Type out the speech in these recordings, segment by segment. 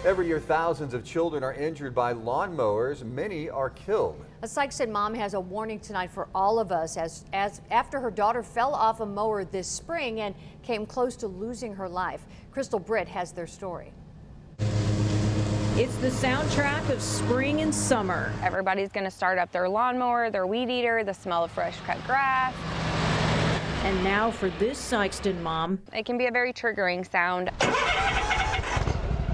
Every year, thousands of children are injured by lawnmowers. Many are killed. A Sikeston mom has a warning tonight for all of us as after her daughter fell off a mower this spring and came close to losing her life. Crystal Britt has their story. It's the soundtrack of spring and summer. Everybody's going to start up their lawnmower, their weed eater, the smell of fresh cut grass. And now for this Sikeston mom. It can be a very triggering sound.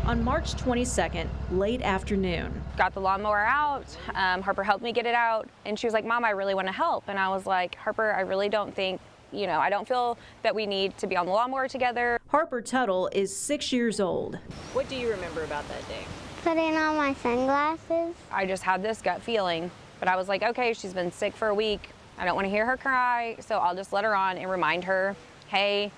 On March 22nd, late afternoon. Got the lawnmower out. Harper helped me get it out. And she was like, Mom, I really want to help. And I was like, Harper, I really don't think, I don't feel that we need to be on the lawnmower together. Harper Tuttle is 6 years old. What do you remember about that day? Putting on my sunglasses. I just had this gut feeling, but I was like, okay, she's been sick for a week. I don't want to hear her cry, so I'll just let her on and remind her, hey,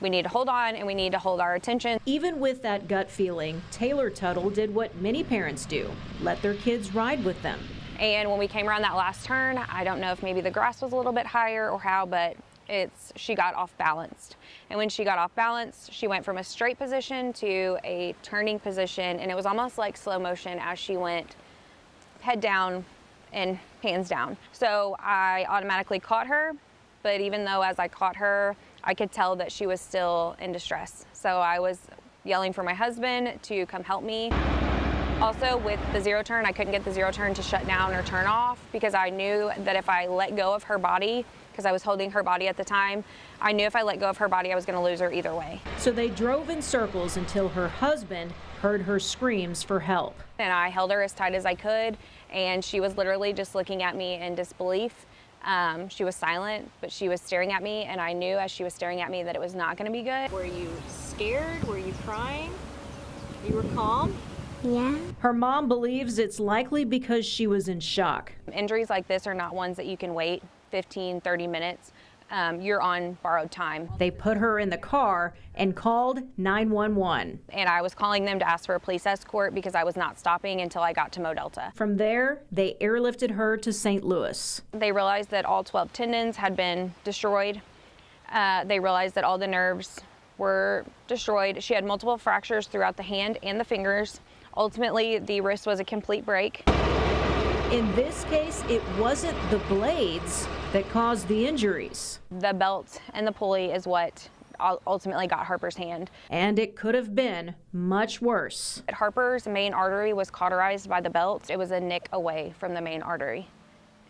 we need to hold on and we need to hold our attention. Even with that gut feeling, Taylor Tuttle did what many parents do, let their kids ride with them. And when we came around that last turn, I don't know if maybe the grass was a little bit higher or how, but she got off balanced. And when she got off balance, she went from a straight position to a turning position, and it was almost like slow motion as she went head down and hands down. So I automatically caught her, but even though as I caught her, I could tell that she was still in distress. So I was yelling for my husband to come help me. Also with the zero turn, I couldn't get the zero turn to shut down or turn off because I knew that if I let go of her body, because I was holding her body at the time, I knew if I let go of her body, I was going to lose her either way. So they drove in circles until her husband heard her screams for help. And I held her as tight as I could, and she was literally just looking at me in disbelief. She was silent, but she was staring at me, and I knew as she was staring at me that it was not going to be good. Were you scared? Were you crying? You were calm? Yeah. Her mom believes it's likely because she was in shock. Injuries like this are not ones that you can wait 15, 30 minutes. You're on borrowed time. They put her in the car and called 911. And I was calling them to ask for a police escort because I was not stopping until I got to Mo Delta. From there, they airlifted her to St. Louis. They realized that all 12 tendons had been destroyed. They realized that all the nerves were destroyed. She had multiple fractures throughout the hand and the fingers. Ultimately, the wrist was a complete break. In this case, it wasn't the blades that caused the injuries. The belt and the pulley is what ultimately got Harper's hand. And it could have been much worse. Harper's main artery was cauterized by the belt. It was a nick away from the main artery.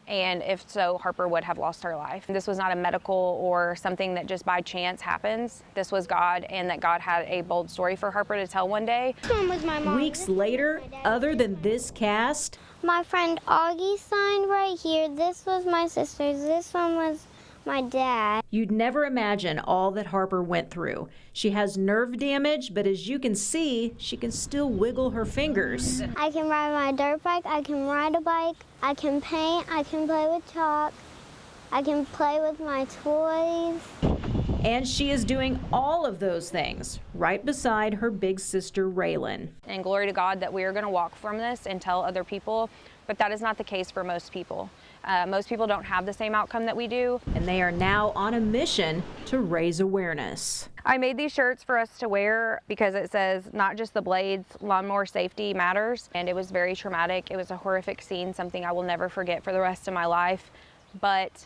And if so, Harper would have lost her life. This was not a medical or something that just by chance happens. This was God, and that God had a bold story for Harper to tell one day. This one was my mom. Weeks later, other than this cast, My friend Augie signed right here. This was my sister's. This one was my dad. you'd never imagine all that Harper went through. She has nerve damage, but as you can see, she can still wiggle her fingers. I can ride my dirt bike, I can ride a bike, I can paint, I can play with chalk, I can play with my toys. And she is doing all of those things right beside her big sister, Raylan. And glory to God that we are going to walk from this and tell other people, but that is not the case for most people. Most people don't have the same outcome that we do. And they are now on a mission to raise awareness. I made these shirts for us to wear because it says not just the blades, lawnmower safety matters. And it was very traumatic. It was a horrific scene, something I will never forget for the rest of my life. But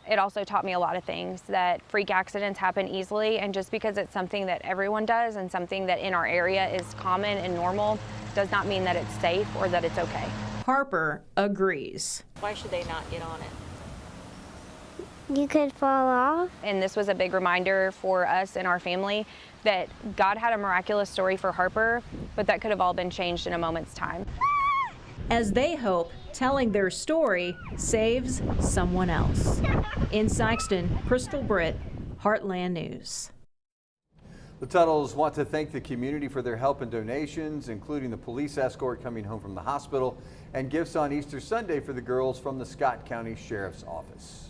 it also taught me a lot of things, that freak accidents happen easily, and just because it's something that everyone does and something that in our area is common and normal does not mean that it's safe or that it's okay. Harper agrees. Why should they not get on it? You could fall off. And this was a big reminder for us and our family that God had a miraculous story for Harper, but that could have all been changed in a moment's time. As they hope telling their story saves someone else. In Sikeston, Crystal Britt, Heartland News. The Tuttles want to thank the community for their help and donations, including the police escort coming home from the hospital and gifts on Easter Sunday for the girls from the Scott County Sheriff's Office.